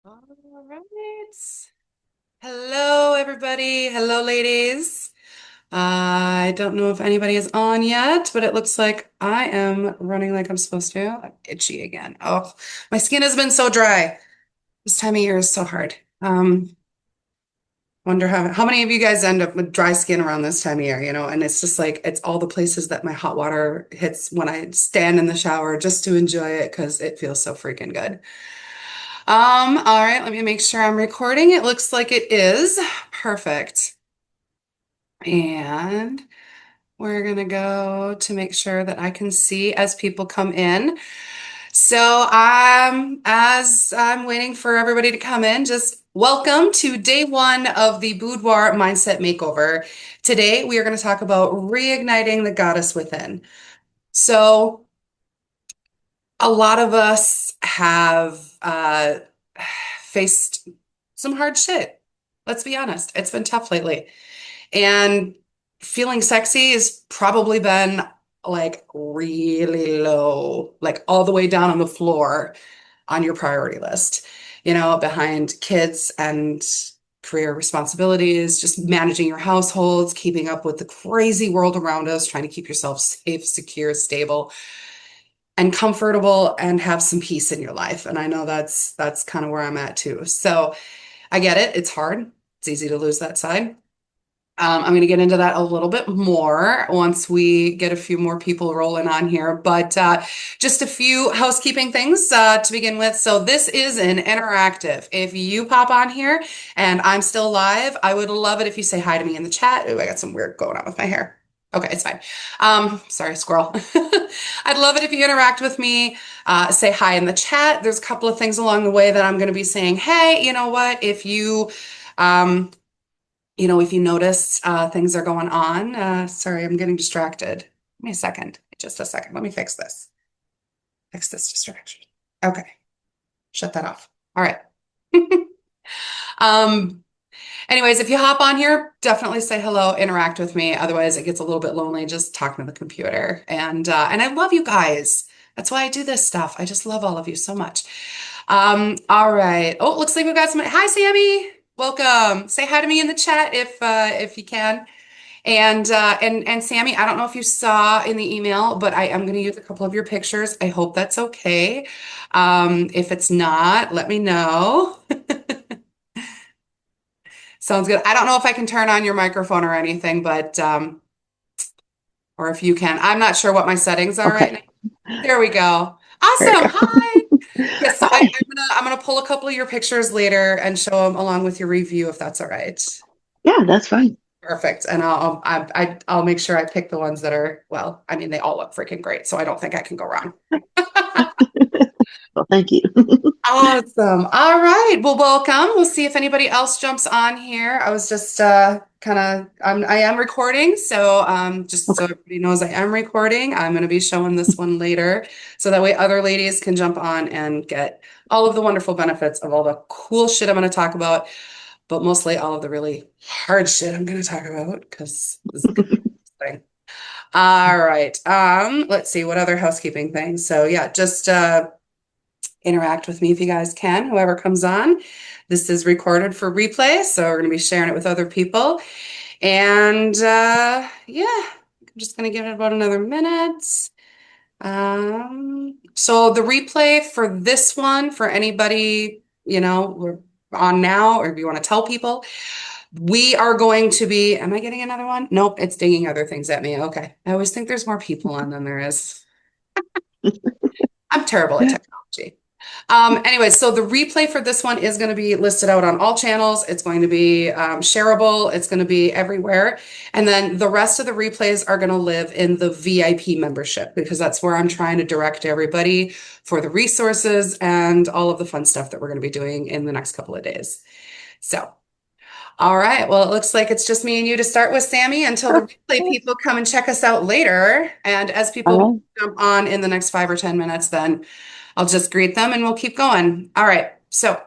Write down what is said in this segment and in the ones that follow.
All right. Hello, everybody. Hello, ladies. I don't know if anybody is on yet, but it looks like I am running like I'm supposed to. I'm itchy again. Oh, my skin has been so dry. This time of year is so hard. Wonder how many of you guys end up with dry skin around this time of year, and it's just like it's all the places that my hot water hits when I stand in the shower just to enjoy it because it feels so freaking good. All right, let me make sure I'm recording. It looks like it is. Perfect. And we're gonna go to make sure that I can see as people come in. So as I'm waiting for everybody to come in, just welcome to day one of the Boudoir Mindset Makeover. Today we are going to talk about reigniting the goddess within. So a lot of us have faced some hard shit. Let's be honest. It's been tough lately. And feeling sexy has probably been like really low, like all the way down on the floor on your priority list, behind kids and career responsibilities, just managing your households, keeping up with the crazy world around us, trying to keep yourself safe, secure, stable, and comfortable and have some peace in your life. And I know that's kind of where I'm at too. So I get it. It's hard. It's easy to lose that side. I'm going to get into that a little bit more once we get a few more people rolling on here, but just a few housekeeping things to begin with. So this is an interactive. If you pop on here and I'm still live, I would love it if you say hi to me in the chat. Oh, I got some weird going on with my hair. Okay, it's fine. Sorry, squirrel. I'd love it if you interact with me, say hi in the chat. There's a couple of things along the way that I'm going to be saying, hey, you know what? Um, if you notice things are going on, sorry, I'm getting distracted. Give me a second, just a second. Let me fix this. Fix this distraction. Okay, shut that off. All right. Um, Anyways, if you hop on here, definitely say hello, interact with me. Otherwise, it gets a little bit lonely just talking to the computer. And I love you guys. That's why I do this stuff. I just love all of you so much. All right. Oh, looks like we've got some. Hi, Sammy. Welcome. Say hi to me in the chat if you can. And Sammy, I don't know if you saw in the email, but I am going to use a couple of your pictures. I hope that's okay. If it's not, let me know. Sounds good. I don't know if I can turn on your microphone or anything, but or if you can. I'm not sure what my settings are right Okay, now. There we go. there we Awesome. go. Hi. Yes, so Hi. I'm gonna pull a couple of your pictures later and show them along with your review if that's all right. Yeah, that's fine. Perfect. And I'll make sure I pick the ones that are, well, I mean, they all look freaking great, so I don't think I can go wrong. Well, thank you. Awesome. All right. Well, welcome. We'll see if anybody else jumps on here. I was just I am recording, so just so Okay. everybody knows I am recording. I'm going to be showing this one later, so that way other ladies can jump on and get all of the wonderful benefits of all the cool shit I'm going to talk about, but mostly all of the really hard shit I'm going to talk about because this is kind of interesting. All right. Let's see what other housekeeping things. So yeah, just interact with me if you guys can, whoever comes on. This is recorded for replay, so we're going to be sharing it with other people. And yeah, I'm just going to give it about another minute. So the replay for this one, for anybody, we're on now, or if you want to tell people, we are going to be, am I getting another one? Nope, it's dinging other things at me. Okay. I always think there's more people on than there is. I'm terrible at technology. Anyways, so the replay for this one is going to be listed out on all channels. It's going to be shareable. It's going to be everywhere. And then the rest of the replays are going to live in the VIP membership because that's where I'm trying to direct everybody for the resources and all of the fun stuff that we're going to be doing in the next couple of days. So, all right. Well, it looks like it's just me and you to start with, Sammy, until the replay Okay. people come and check us out later. And as All people right. jump on in the next 5 or 10 minutes, then I'll just greet them and we'll keep going. All right. So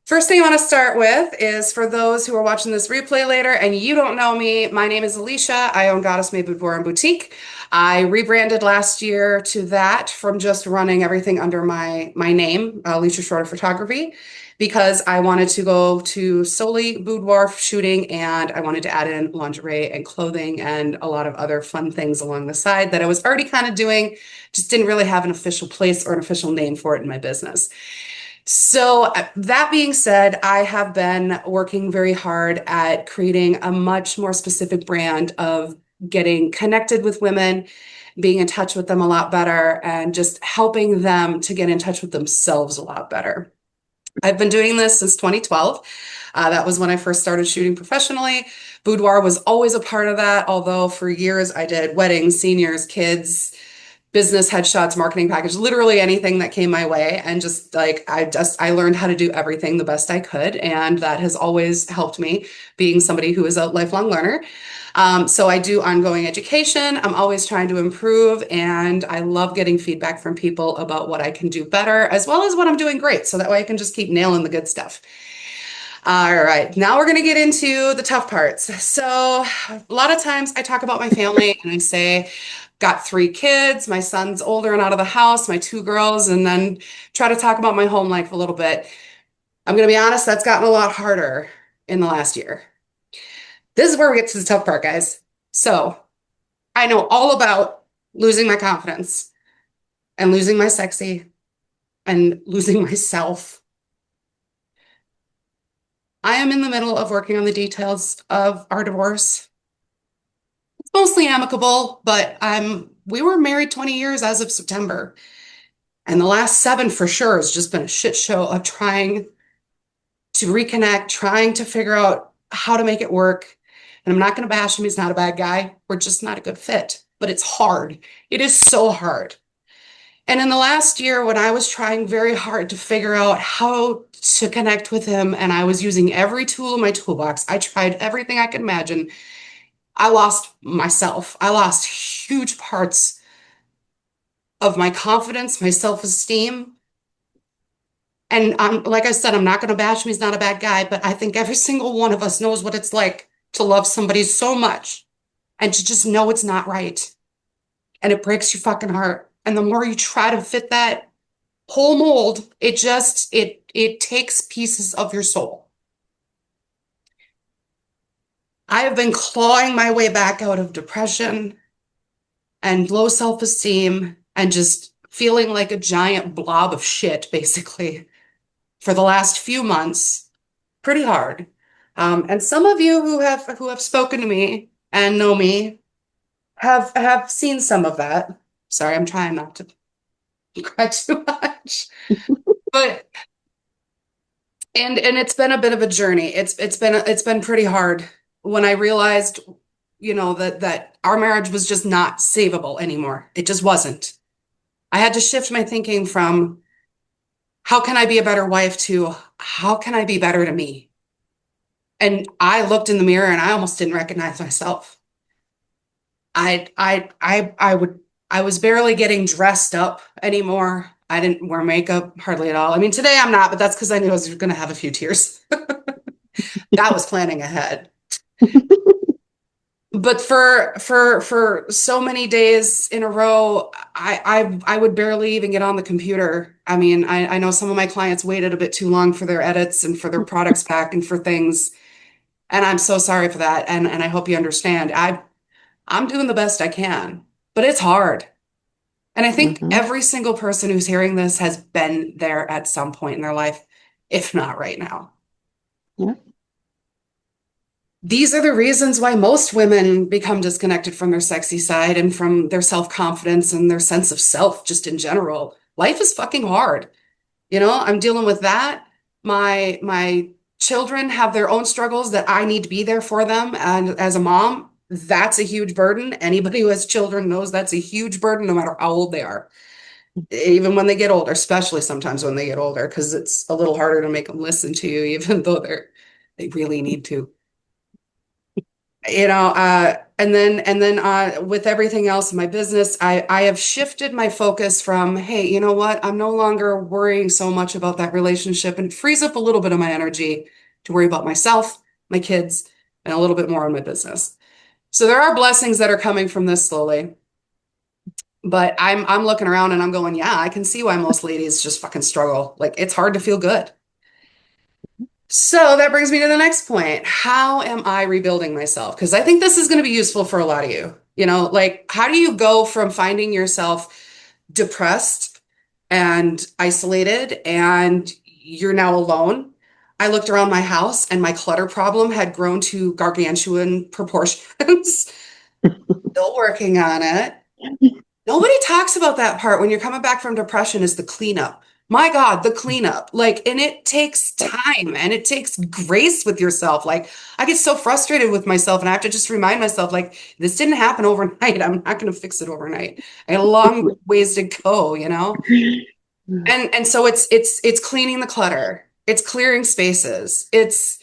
First thing I want to start with is for those who are watching this replay later and you don't know me, my name is Alicia. I own Goddess Mae Boudoir and Boutique. I rebranded last year to that from just running everything under my name, Alicia Schroeder Photography, because I wanted to go to solely boudoir shooting and I wanted to add in lingerie and clothing and a lot of other fun things along the side that I was already kind of doing, just didn't really have an official place or an official name for it in my business. So, that being said, I have been working very hard at creating a much more specific brand of getting connected with women, being in touch with them a lot better, and just helping them to get in touch with themselves a lot better. I've been doing this since 2012. That was when I first started shooting professionally. Boudoir was always a part of that, although for years I did weddings, seniors, kids, business headshots, marketing package, literally anything that came my way. And just like, I learned how to do everything the best I could. And that has always helped me being somebody who is a lifelong learner. So I do ongoing education. I'm always trying to improve and I love getting feedback from people about what I can do better, as well as what I'm doing great. So that way I can just keep nailing the good stuff. All right, now we're going to get into the tough parts. So, a lot of times I talk about my family and I say, got three kids, my son's older and out of the house, my two girls, and then try to talk about my home life a little bit. I'm going to be honest, that's gotten a lot harder in the last year. This is where we get to the tough part, guys. So, I know all about losing my confidence and losing my sexy and losing myself. I am in the middle of working on the details of our divorce. It's mostly amicable, but we were married 20 years as of September. And the last 7 for sure has just been a shit show of trying to reconnect, trying to figure out how to make it work. And I'm not going to bash him. He's not a bad guy. We're just not a good fit. But it's hard. It is so hard. And in the last year, when I was trying very hard to figure out how to connect with him, and I was using every tool in my toolbox, I tried everything I could imagine. I lost myself. I lost huge parts of my confidence, my self-esteem. And like I said, I'm not going to bash him. He's not a bad guy, but I think every single one of us knows what it's like to love somebody so much and to just know it's not right. And it breaks your fucking heart. And the more you try to fit that whole mold, it takes pieces of your soul. I have been clawing my way back out of depression and low self-esteem and just feeling like a giant blob of shit, basically, for the last few months. Pretty hard. And some of you who have spoken to me and know me have seen some of that. Sorry, I'm trying not to cry too much. But and it's been a bit of a journey. It's been pretty hard when I realized, that our marriage was just not savable anymore. It just wasn't. I had to shift my thinking from how can I be a better wife to how can I be better to me? And I looked in the mirror and I almost didn't recognize myself. I was barely getting dressed up anymore. I didn't wear makeup hardly at all. I mean, today I'm not, but that's because I knew I was going to have a few tears. That was planning ahead. But for so many days in a row, I would barely even get on the computer. I mean, I know some of my clients waited a bit too long for their edits and for their products back and for things. And I'm so sorry for that. And I hope you understand. I'm doing the best I can, but it's hard. And I think Mm-hmm. every single person who's hearing this has been there at some point in their life, if not right now. Yeah. These are the reasons why most women become disconnected from their sexy side and from their self-confidence and their sense of self just in general. Life is fucking hard. I'm dealing with that. My children have their own struggles that I need to be there for them. And as a mom, that's a huge burden. Anybody who has children knows that's a huge burden, no matter how old they are. Even when they get older, especially sometimes when they get older, because it's a little harder to make them listen to you, even though they really need to. And then with everything else in my business, I have shifted my focus from, hey, you know what? I'm no longer worrying so much about that relationship, and it frees up a little bit of my energy to worry about myself, my kids, and a little bit more on my business. So there are blessings that are coming from this slowly. But I'm looking around and I'm going, yeah, I can see why most ladies just fucking struggle. Like it's hard to feel good. So that brings me to the next point. How am I rebuilding myself? Because I think this is going to be useful for a lot of you. Like how do you go from finding yourself depressed and isolated and you're now alone? I looked around my house and my clutter problem had grown to gargantuan proportions. Still working on it. Nobody talks about that part when you're coming back from depression is the cleanup. My God, the cleanup. Like, and it takes time and it takes grace with yourself. Like, I get so frustrated with myself and I have to just remind myself, like, this didn't happen overnight. I'm not going to fix it overnight. I got a long ways to go. And so it's cleaning the clutter. It's clearing spaces. It's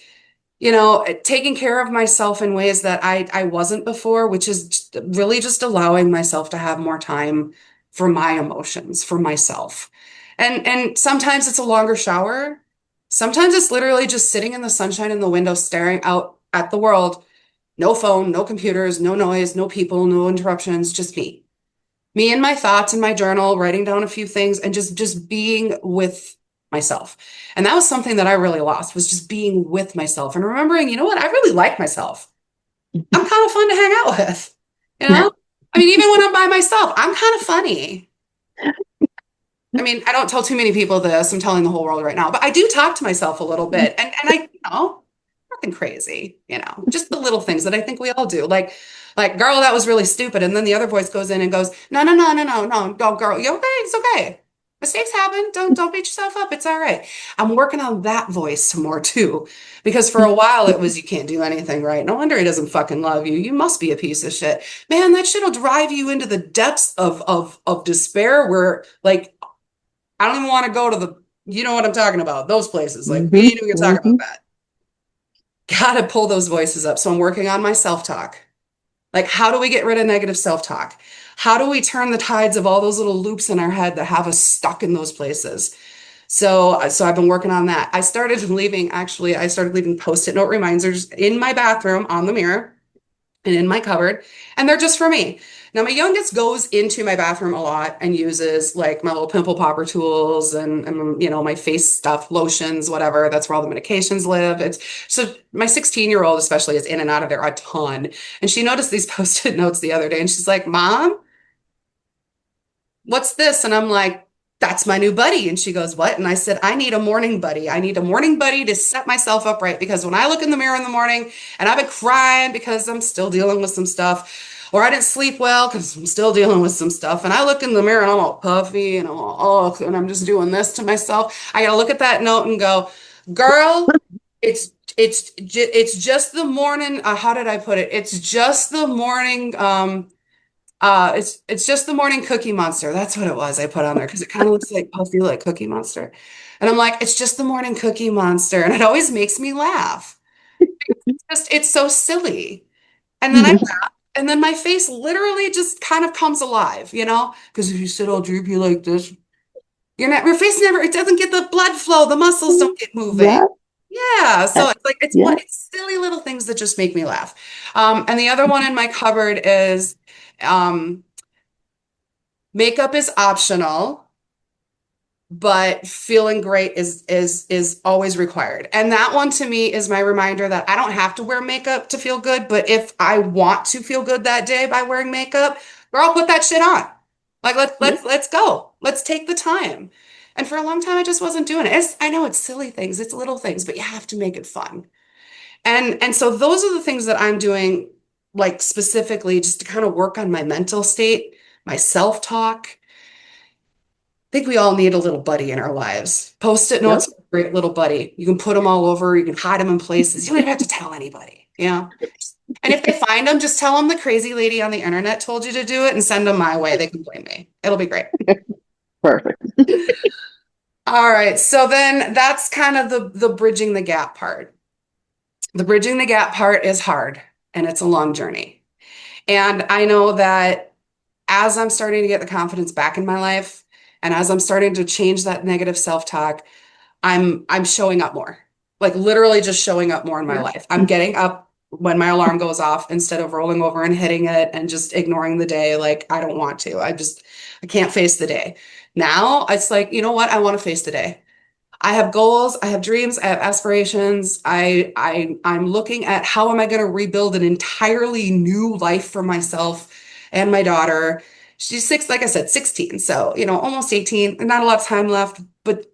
taking care of myself in ways that I wasn't before, which is really just allowing myself to have more time for my emotions, for myself. And sometimes it's a longer shower. Sometimes it's literally just sitting in the sunshine in the window, staring out at the world. No phone, no computers, no noise, no people, no interruptions, just me. Me and my thoughts in my journal, writing down a few things and just being with myself. And that was something that I really lost was just being with myself and remembering, you know what, I really like myself. I'm kind of fun to hang out with, you know? I mean, even when I'm by myself, I'm kind of funny. I mean, I don't tell too many people this. I'm telling the whole world right now, but I do talk to myself a little bit. And nothing crazy, just the little things that I think we all do. Like, girl, that was really stupid. And then the other voice goes in and goes, no, no, no, no, no, no, no, girl, you okay? It's okay. Mistakes happen. Don't beat yourself up. It's all right. I'm working on that voice some more too, because for a while it was you can't do anything right. No wonder he doesn't fucking love you. You must be a piece of shit. Man, that shit'll drive you into the depths of despair where like I don't even want to go to you know what I'm talking about, those places. Like we Hmm. ain't even talk about that. Gotta pull those voices up. So I'm working on my self-talk. Like, how do we get rid of negative self-talk? How do we turn the tides of all those little loops in our head that have us stuck in those places? So I've been working on that. I started leaving post-it note reminders in my bathroom on the mirror and in my cupboard, and they're just for me. Now, my youngest goes into my bathroom a lot and uses like my little pimple popper tools and my face stuff, lotions, whatever. That's where all the medications live. It's so my 16-year-old especially is in and out of there a ton. And she noticed these post-it notes the other day and she's like, Mom, what's this? And I'm like, that's my new buddy. And she goes, what? And I said, I need a morning buddy. I need a morning buddy to set myself up right. Because when I look in the mirror in the morning and I've been crying because I'm still dealing with some stuff, or I didn't sleep well because I'm still dealing with some stuff, and I look in the mirror and I'm all puffy and I'm all, oh, and I'm just doing this to myself. I got to look at that note and go, girl, it's just the morning. How did I put it? It's just the morning. It's just the morning Cookie Monster. That's what it was I put on there because it kind of looks like puffy like Cookie Monster. And I'm like, it's just the morning Cookie Monster. And it always makes me laugh. It's so silly. And then and then my face literally just kind of comes alive. Because if you sit all droopy like this, your face never, it doesn't get the blood flow. The muscles don't get moving. Yeah. Yeah. uh, So it's like, yeah. it's silly little things that just make me laugh. And the other one in my cupboard is, um, makeup is optional, but feeling great is always required. And that one to me is my reminder that I don't have to wear makeup to feel good, but if I want to feel good that day by wearing makeup, girl, put that shit on. Like Yeah. let's go. Let's take the time. And for a long time I just wasn't doing it. I know it's silly things, it's little things, but you have to make it fun. And so those are the things that I'm doing like specifically just to kind of work on my mental state, my self-talk. Think we all need a little buddy in our lives. Post-it Yep. notes, are a great little buddy. You can put them all over. You can hide them in places. You don't even have to tell anybody. And if they find them, just tell them the crazy lady on the internet told you to do it and send them my way. They can blame me. It'll be great. Perfect. All right. So then that's kind of the bridging the gap part. The bridging the gap part is hard. and it's a long journey. And I know that as I'm starting to get the confidence back in my life, and as I'm starting to change that negative self-talk, I'm showing up more. Like literally just showing up more in my Yeah. life. I'm getting up when my alarm goes off instead of rolling over and hitting it and just ignoring the day like I don't want to. I can't face the day. Now it's like, you know what? I want to face the day. I have goals, I have dreams, I have aspirations. I'm looking at how am I going to rebuild an entirely new life for myself and my daughter. She's six, like I said, 16. So, almost 18. Not a lot of time left, but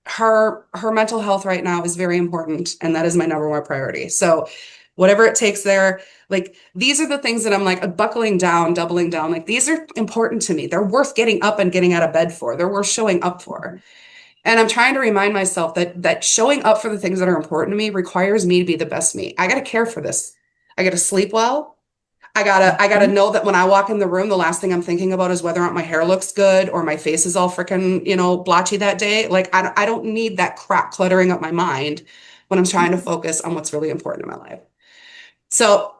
her mental health right now is very important, and that is my number one priority. So, whatever it takes there, like these are the things that I'm like buckling down, doubling down. Like these are important to me. They're worth getting up and getting out of bed for. They're worth showing up for. And I'm trying to remind myself that showing up for the things that are important to me requires me to be the best me. I got to care for this. I got to sleep well. I gotta Mhm. know that when I walk in the room, the last thing I'm thinking about is whether or not my hair looks good or my face is all freaking, blotchy that day. Like I don't need that crap cluttering up my mind when I'm trying to focus on what's really important in my life. So,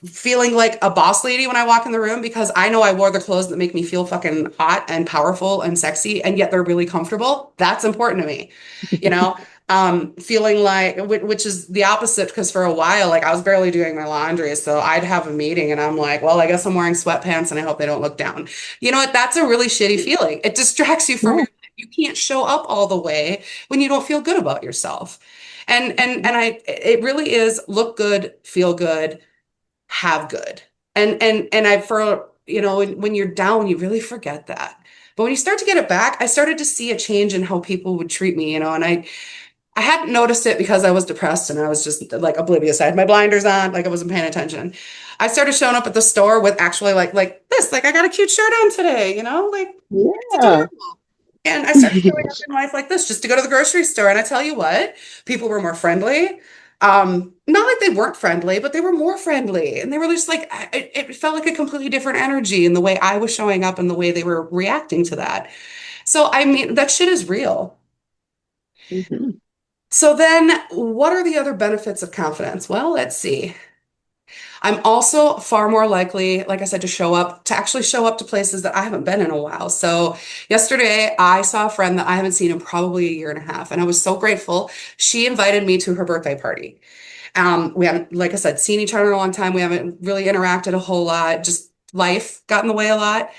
feeling like a boss lady when I walk in the room because I know I wore the clothes that make me feel fucking hot and powerful and sexy, and yet they're really comfortable. That's important to me. You know, feeling like, which is the opposite because for a while, like I was barely doing my laundry. So I'd have a meeting and I'm like, well, I guess I'm wearing sweatpants and I hope they don't look down. You know what? That's a really shitty feeling. It distracts you from Yeah. your life. You can't show up all the way when you don't feel good about yourself. It really is look good, feel good, have good. And I for when you're down, you really forget that. But when you start to get it back, I started to see a change in how people would treat me, and I hadn't noticed it because I was depressed and I was just like oblivious. I had my blinders on, like I wasn't paying attention. I started showing up at the store with actually like this, like I got a cute shirt on today, like it's Yeah. adorable. And I started showing up in life like this just to go to the grocery store. And I tell you what, people were more friendly. Not like they weren't friendly, but they were more friendly. And they were just like, it felt like a completely different energy in the way I was showing up and the way they were reacting to that. So, I mean, that shit is real. Mhm. So then what are the other benefits of confidence? Well, let's see. I'm also far more likely, like I said, to actually show up to places that I haven't been in a while. So yesterday I saw a friend that I haven't seen in probably a year and a half, and I was so grateful. She invited me to her birthday party. We haven't, like I said, seen each other in a long time. We haven't really interacted a whole lot. Just life got in the way a lot.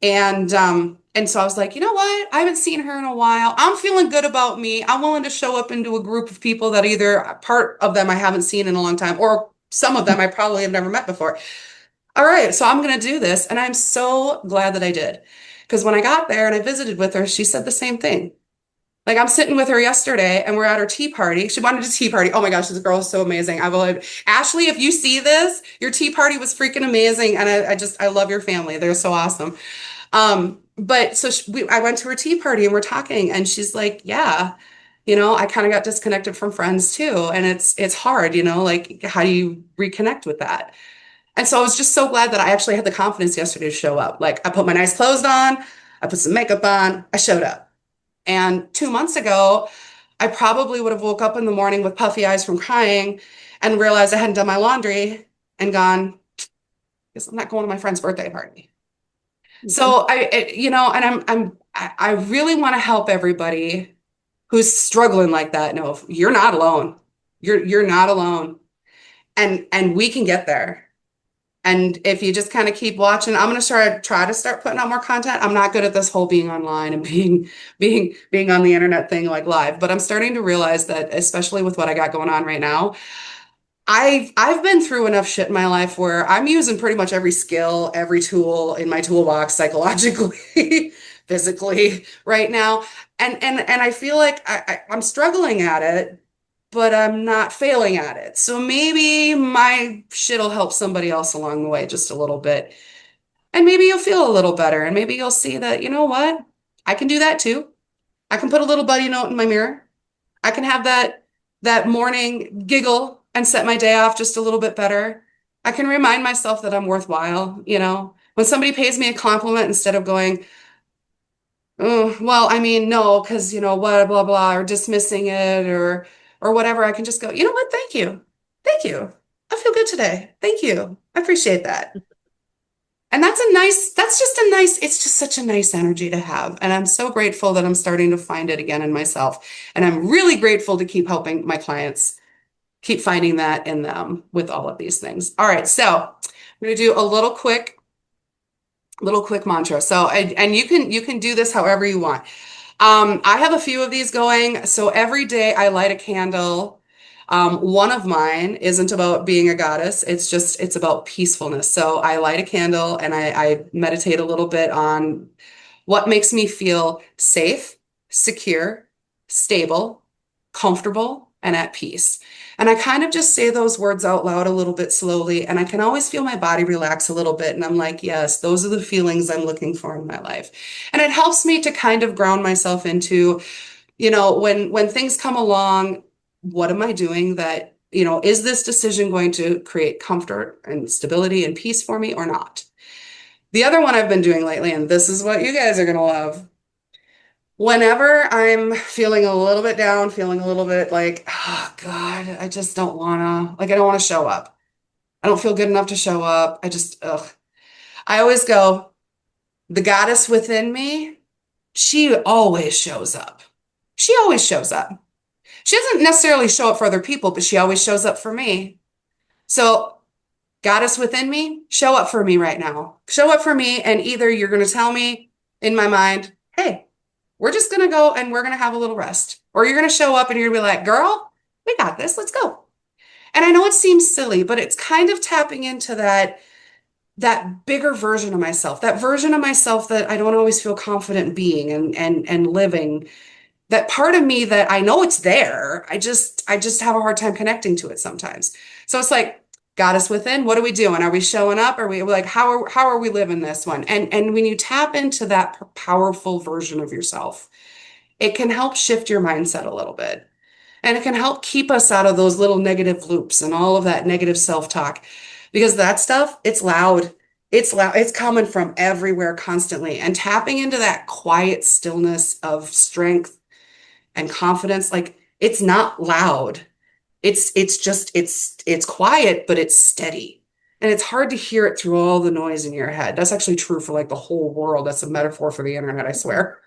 And so I was like, you know what? I haven't seen her in a while. I'm feeling good about me. I'm willing to show up into a group of people that either part of them I haven't seen in a long time, or some of them I probably have never met before. All right, so I'm going to do this. And I'm so glad that I did. Because when I got there and I visited with her, she said the same thing. Like I'm sitting with her yesterday and we're at her tea party. She wanted a tea party. Oh my gosh, this girl is so amazing. I will, Ashley, if you see this, your tea party was freaking amazing. And I love your family. They're so awesome. But so I went to her tea party and we're talking and she's like, yeah, I kind of got disconnected from friends too. And it's hard, like how do you reconnect with that? And so I was just so glad that I actually had the confidence yesterday to show up. Like I put my nice clothes on, I put some makeup on, I showed up. And 2 months ago, I probably would have woke up in the morning with puffy eyes from crying and realized I hadn't done my laundry and gone, guess I'm not going to my friend's birthday party. Mhm. So and I really want to help everybody who's struggling like that. No, you're not alone. You're not alone. And we can get there. And if you just kind of keep watching, I'm going to try to start putting out more content. I'm not good at this whole being online and being on the internet thing like live, but I'm starting to realize that especially with what I got going on right now, I've been through enough shit in my life where I'm using pretty much every skill, every tool in my toolbox psychologically, physically right now. And I feel like I'm struggling at it, but I'm not failing at it. So maybe my shit'll help somebody else along the way just a little bit. And maybe you'll feel a little better. And maybe you'll see that, you know what? I can do that too. I can put a little buddy note in my mirror. I can have that morning giggle and set my day off just a little bit better. I can remind myself that I'm worthwhile. When somebody pays me a compliment instead of going, oh, well, I mean, no, because blah blah blah, or dismissing it or whatever, I can just go, you know what? Thank you. Thank you. I feel good today. Thank you. I appreciate that. And that's just a nice, it's just such a nice energy to have. And I'm so grateful that I'm starting to find it again in myself. And I'm really grateful to keep helping my clients keep finding that in them with all of these things. All right, so I'm going to do a little quick mantra. So, and you can do this however you want. I have a few of these going. So every day I light a candle. One of mine isn't about being a goddess. It's about peacefulness. So I light a candle and I meditate a little bit on what makes me feel safe, secure, stable, comfortable, and at peace. And I kind of just say those words out loud a little bit slowly, and I can always feel my body relax a little bit. And I'm like, yes, those are the feelings I'm looking for in my life. And it helps me to kind of ground myself into, when things come along, what am I doing that, is this decision going to create comfort and stability and peace for me or not? The other one I've been doing lately, and this is what you guys are going to love. Whenever I'm feeling a little bit down, feeling a little bit like, oh God, I just don't wanna, like, I don't want to show up. I don't feel good enough to show up. Ugh. I always go, the goddess within me, she always shows up. She always shows up. She doesn't necessarily show up for other people, but she always shows up for me. So, goddess within me, show up for me right now. Show up for me, and either you're going to tell me in my mind, hey, we're just going to go and we're going to have a little rest. Or you're going to show up and you're going to be like, girl, we got this. Let's go. And I know it seems silly, but it's kind of tapping into that bigger version of myself, that version of myself that I don't always feel confident being and living. That part of me that I know it's there. I just have a hard time connecting to it sometimes. So it's like, goddess within, what are we doing? Are we showing up? Are we like, how are we living this one? And when you tap into that powerful version of yourself, it can help shift your mindset a little bit. And it can help keep us out of those little negative loops and all of that negative self-talk. Because that stuff, it's loud. It's loud. It's coming from everywhere constantly. And tapping into that quiet stillness of strength and confidence, like it's not loud. It's quiet, but it's steady. And it's hard to hear it through all the noise in your head. That's actually true for like the whole world. That's a metaphor for the internet, I swear.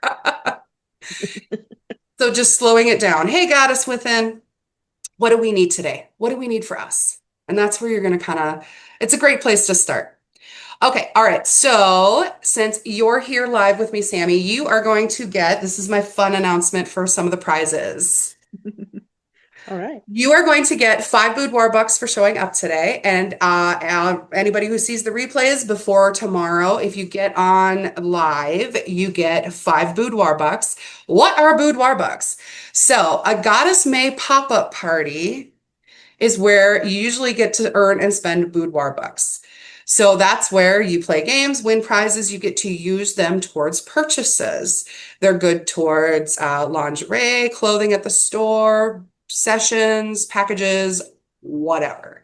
So just slowing it down. Hey, goddess within, what do we need today? What do we need for us? And that's where you're going to it's a great place to start. Okay, all right. So since you're here live with me, Sammy, you are going to get, this is my fun announcement for some of the prizes. All right. You are going to get 5 boudoir bucks for showing up today. And anybody who sees the replays before tomorrow, if you get on live, you get 5 boudoir bucks. What are boudoir bucks? So a Goddess Mae pop-up party is where you usually get to earn and spend boudoir bucks. So that's where you play games, win prizes, you get to use them towards purchases. They're good towards lingerie, clothing at the store, sessions, packages, whatever.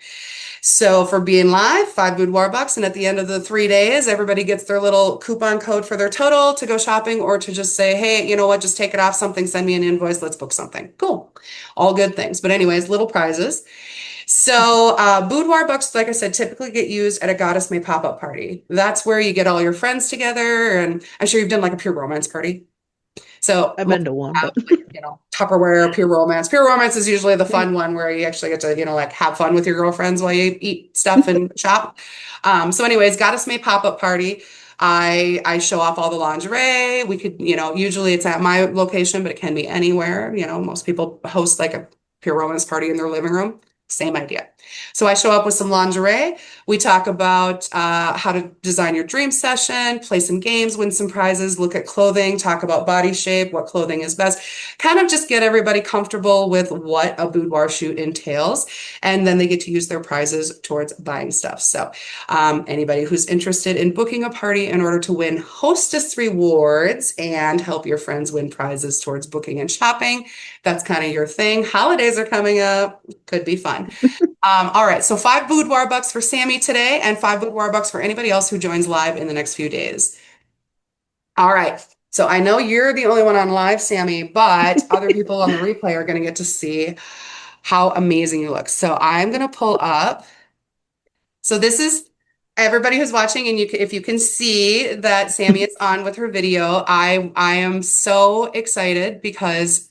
So for being live, 5 boudoir bucks, and at the end of the 3 days, everybody gets their little coupon code for their total to go shopping or to just say, hey, you know what, just take it off something, send me an invoice, let's book something. Cool. All good things. But anyways, little prizes. So boudoir bucks, like I said, typically get used at a Goddess May pop-up party. That's where you get all your friends together, and I'm sure you've done like a pure romance party. So I've most been to one, have but like, Tupperware, pure romance. Pure romance is usually the fun one where you actually get to, like have fun with your girlfriends while you eat stuff and shop. So anyways, Goddess May pop-up party. I show off all the lingerie. We could, usually it's at my location, but it can be anywhere. Most people host like a pure romance party in their living room. Same idea. So I show up with some lingerie. We talk about how to design your dream session, play some games, win some prizes, look at clothing, talk about body shape, what clothing is best, kind of just get everybody comfortable with what a boudoir shoot entails. And then they get to use their prizes towards buying stuff. So anybody who's interested in booking a party in order to win hostess rewards and help your friends win prizes towards booking and shopping, that's kind of your thing. Holidays are coming up. Could be fun. All right, so 5 boudoir bucks for Sammy today and 5 boudoir bucks for anybody else who joins live in the next few days. All right, so I know you're the only one on live, Sammy, but other people on the replay are going to get to see how amazing you look. So I'm going to pull up. So this is everybody who's watching, and if you can see that Sammy is on with her video, I am so excited because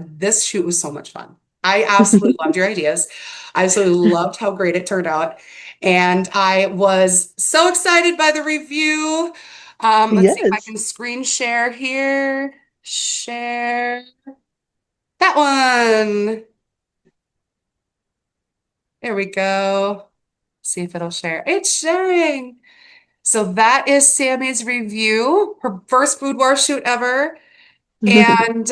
this shoot was so much fun. I absolutely loved your ideas. I absolutely loved how great it turned out, and I was so excited by the review. Let's see if I Yes. can screen share here. Share that one. There we go. See if it'll share. It's sharing. So that is Sammy's review, her first boudoir shoot ever. And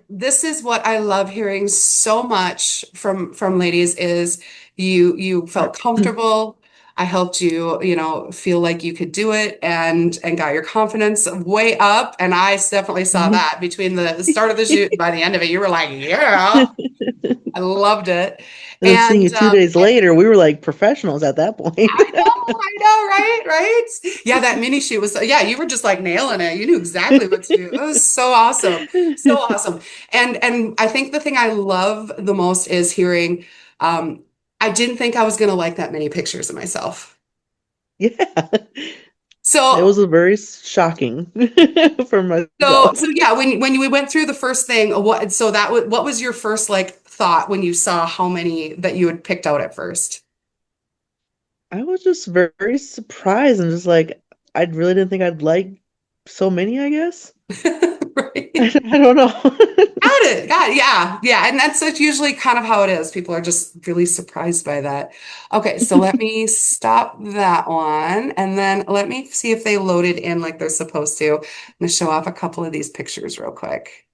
this is what I love hearing so much from ladies is you felt comfortable. I helped you, feel like you could do it and got your confidence way up. And I definitely saw that between the start of the shoot and by the end of it, you were like, yeah, I loved it. And then seeing And it 2 days later, we were like professionals at that point. I know, right? Right? Yeah, that mini shoot was, yeah, you were just like nailing it. You knew exactly what to do. It was so awesome. So awesome. And I think the thing I love the most is hearing, I didn't think I was gonna like that many pictures of myself. Yeah. It So was a very shocking for so myself. yeah, when we went through the first thing, what was your first like thought when you saw how many that you had picked out at first? I was just very surprised and just like, I really didn't think I'd like so many, I guess. Right? I don't know. Got it. Yeah. Yeah. And that's usually kind of how it is. People are just really surprised by that. Okay. So let me stop that one. And then let me see if they loaded in like they're supposed to. I'm going to show off a couple of these pictures real quick.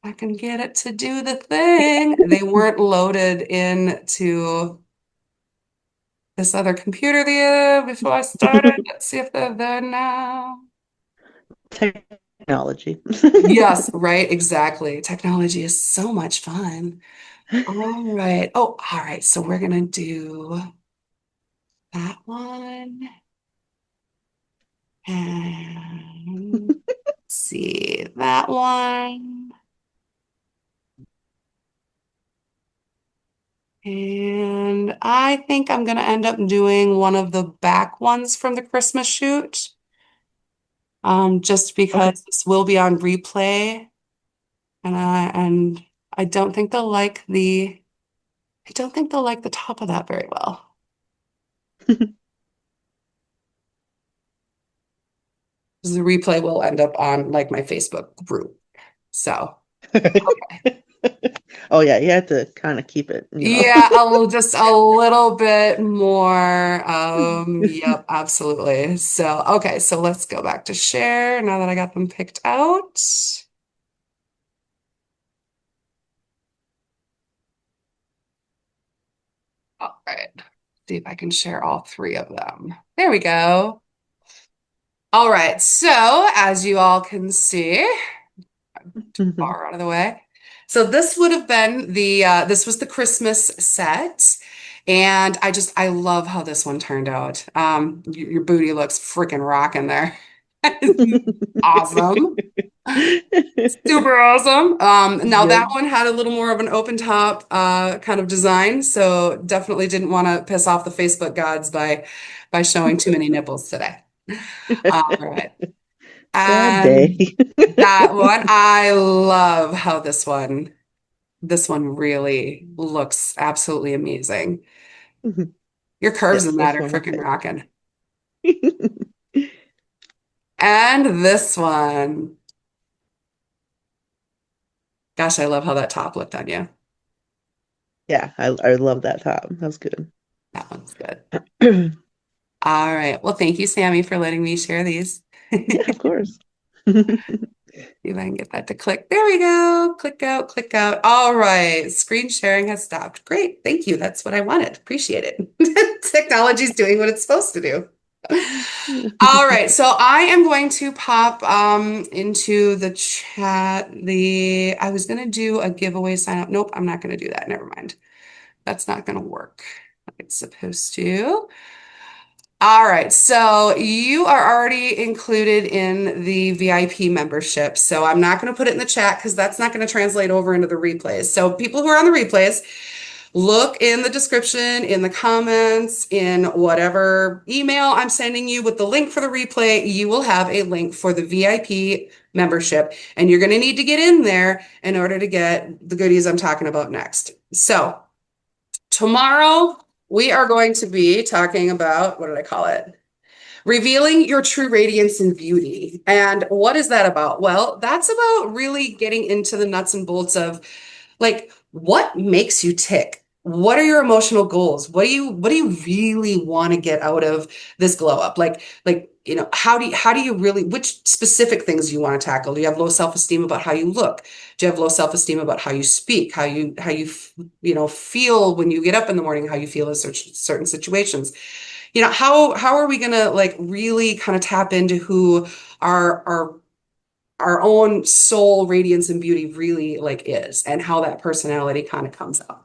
I can get it to do the thing. They weren't loaded into this other computer before I started. Let's see if they're there now. Technology. Yes, right. Exactly. Technology is so much fun. All right. Oh, all right. So we're gonna do that one and let's see that one. And I think I'm gonna end up doing one of the back ones from the Christmas shoot. Just Okay. because this will be on replay and I don't think they'll like the top of that very well. Because the replay will end up on like my Facebook group. So Oh yeah, you have to kind of keep it, yeah, just a little bit more. Yep, absolutely. So, okay, so let's go back to share now that I got them picked out. All right, see if I can share all three of them. There we go. All right, so as you all can see, far out of the way. So this would have been this was the Christmas set. And I love how this one turned out. Your booty looks freaking rocking there. Awesome. Super awesome. Now Yep. that one had a little more of an open top kind of design, so definitely didn't want to piss off the Facebook gods by showing too many nipples today. All right. Sad day. And that one, I love how this one really looks absolutely amazing. Your curves Yes, in that that's are one of my freaking favorites. rocking. And this one, gosh, I love how that top looked on you. Yeah, I love that top. That was good. That one's good. All right. Well, thank you, Sammy, for letting me share these. Yeah, of course. See if I can get that to click. There we go. Click out, click out. All right. Screen sharing has stopped. Great. Thank you. That's what I wanted. Appreciate it. Technology's doing what it's supposed to do. All right. So I am going to pop into the chat I was gonna do a giveaway sign up. Nope, I'm not gonna do that. Never mind. That's not gonna work. It's supposed to. All right, so you are already included in the VIP membership. So I'm not going to put it in the chat because that's not going to translate over into the replays. So people who are on the replays, Look in the description, in the comments, in whatever email I'm sending you with the link for the replay. You will have a link for the VIP membership, and you're going to need to get in there in order to get the goodies I'm talking about next. So, tomorrow we are going to be talking about what did I call it? Revealing your true radiance and beauty. And what is that about? Well, that's about really getting into the nuts and bolts of like what makes you tick? What are your emotional goals? What do you really want to get out of this glow up? How do you really which specific things do you want to tackle? Do you have low self-esteem about how you look? Do you have low self-esteem about how you speak, how you feel when you get up in the morning, how you feel in certain situations? How are we gonna like really kind of tap into who our own soul radiance and beauty really like is and how that personality kind of comes out.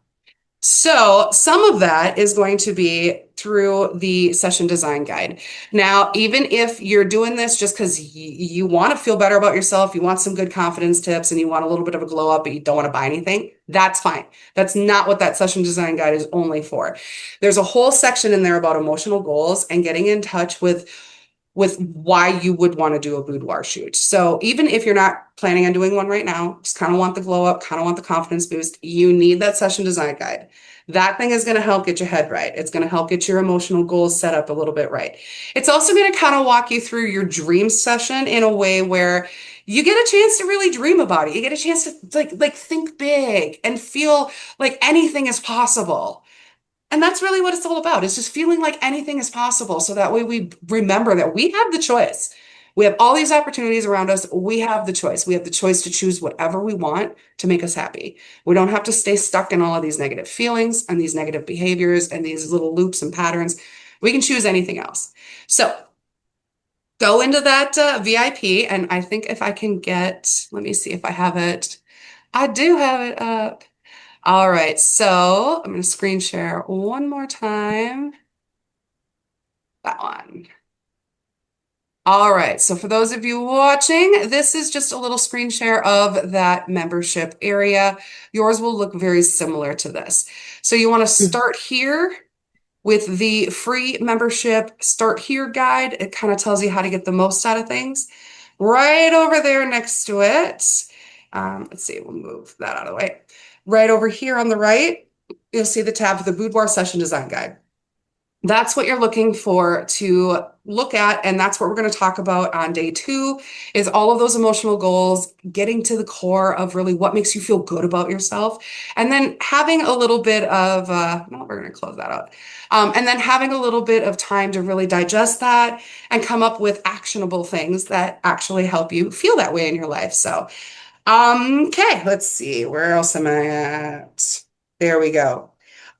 So some of that is going to be through the session design guide. Now, even if you're doing this just because you want to feel better about yourself, you want some good confidence tips, and you want a little bit of a glow up, but you don't want to buy anything, that's fine. That's not what that session design guide is only for. There's a whole section in there about emotional goals and getting in touch with why you would want to do a boudoir shoot. So even if you're not planning on doing one right now, just kind of want the glow up, kind of want the confidence boost, you need that session design guide. That thing is going to help get your head right. It's going to help get your emotional goals set up a little bit right. It's also going to kind of walk you through your dream session in a way where you get a chance to really dream about it. You get a chance to like think big and feel like anything is possible. And that's really what it's all about. It's just feeling like anything is possible. So that way we remember that we have the choice. We have all these opportunities around us. We have the choice. We have the choice to choose whatever we want to make us happy. We don't have to stay stuck in all of these negative feelings and these negative behaviors and these little loops and patterns. We can choose anything else. So go into that VIP. And I think if I can let me see if I have it. I do have it up. All right, so I'm going to screen share one more time. That one. All right, so for those of you watching, this is just a little screen share of that membership area. Yours will look very similar to this. So you want to start here with the free membership Start Here guide. It kind of tells you how to get the most out of things. Right over there next to it, let's see, we'll move that out of the way. Right over here on the right, you'll see the tab for the Boudoir Session Design Guide. That's what you're looking for to look at, and that's what we're going to talk about on day 2 is all of those emotional goals, getting to the core of really what makes you feel good about yourself, and then having a little bit of, no, we're going to close that out, and then having a little bit of time to really digest that and come up with actionable things that actually help you feel that way in your life. So okay, let's see. Where else am I at? There we go.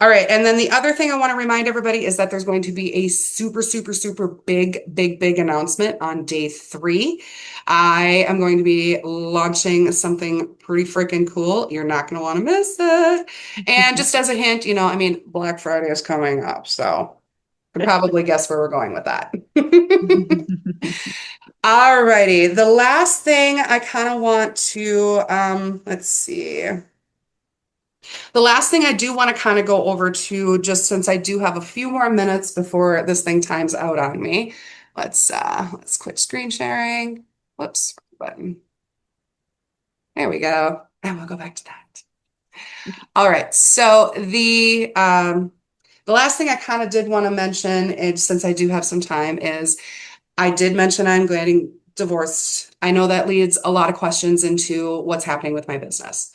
All right, and then the other thing I want to remind everybody is that there's going to be a super, super, super big announcement on day 3. I am going to be launching something pretty freaking cool. You're not going to want to miss it. And just as a hint, I mean, Black Friday is coming up, so you can probably guess where we're going with that. All righty. The last thing I kind of want to, let's see. The last thing I do want to kind of go over to, just since I do have a few more minutes before this thing times out on me. Let's quit screen sharing. Whoops, button. There we go. And we'll go back to that. All right. So the last thing I kind of did want to mention, is, since I do have some time, is I did mention I'm getting divorced. I know that leads a lot of questions into what's happening with my business.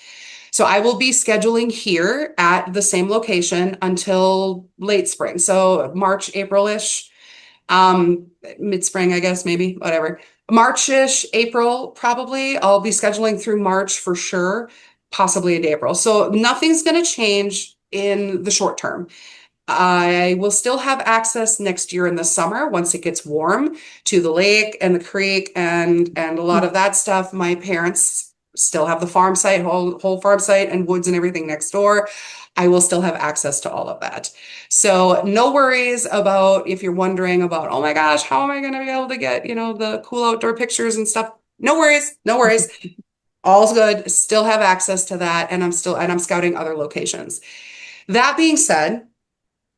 So I will be scheduling here at the same location until late spring. So March, April-ish, mid-spring, I guess, maybe, whatever. March-ish, April, probably. I'll be scheduling through March for sure, possibly into April. So nothing's going to change in the short term. I will still have access next year in the summer once it gets warm to the lake and the creek and a lot of that stuff. My parents still have the farm site, whole farm site and woods and everything next door. I will still have access to all of that. So no worries about if you're wondering about, oh my gosh, how am I going to be able to get, the cool outdoor pictures and stuff? No worries, no worries. All's good. Still have access to that, and I'm scouting other locations. That being said,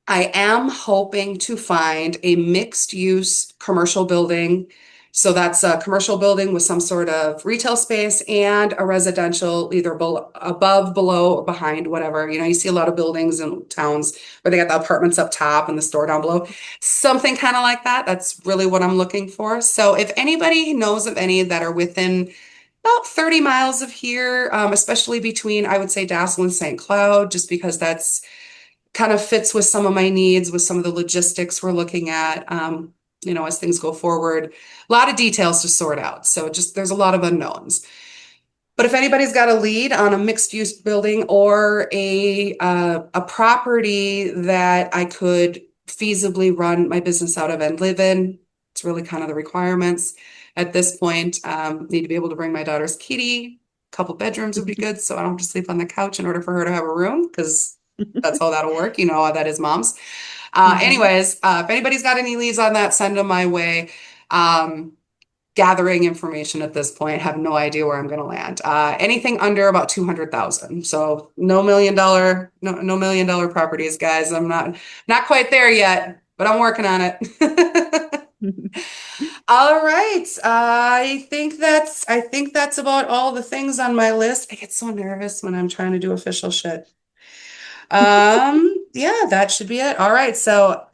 I am hoping to find a mixed use commercial building. So that's a commercial building with some sort of retail space and a residential, either above, below, or behind, whatever. You see a lot of buildings in towns where they got the apartments up top and the store down below. Something kind of like that. That's really what I'm looking for. So if anybody knows of any that are within about 30 miles of here, especially between, I would say, Dassel and St. Cloud, just because that's kind of fits with some of my needs, with some of the logistics we're looking at, as things go forward. A lot of details to sort out. So just there's a lot of unknowns. But if anybody's got a lead on a mixed use building or a property that I could feasibly run my business out of and live in, it's really kind of the requirements at this point. Need to be able to bring my daughter's kitty. A couple bedrooms would be good, so I don't have to sleep on the couch in order for her to have a room, because that's how that'll work. You know how that is, moms. Hmm. If anybody's got any leads on that, send them my way. Um, Gathering information at this point, have no idea where I'm going to land. Anything under about 200,000. So no million dollar properties, guys. I'm not quite there yet, but I'm working on it. All right. I think that's about all the things on my list. I get so nervous when I'm trying to do official shit. Yeah, that should be it. All right. So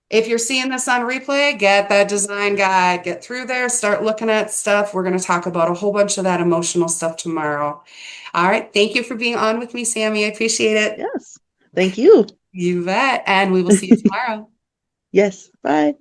if you're seeing this on replay, get that design guide, get through there, start looking at stuff. We're going to talk about a whole bunch of that emotional stuff tomorrow. All right. Thank you for being on with me, Sammy. I appreciate it. Yes. Thank you. You bet. And we will see you tomorrow. Yes. Bye.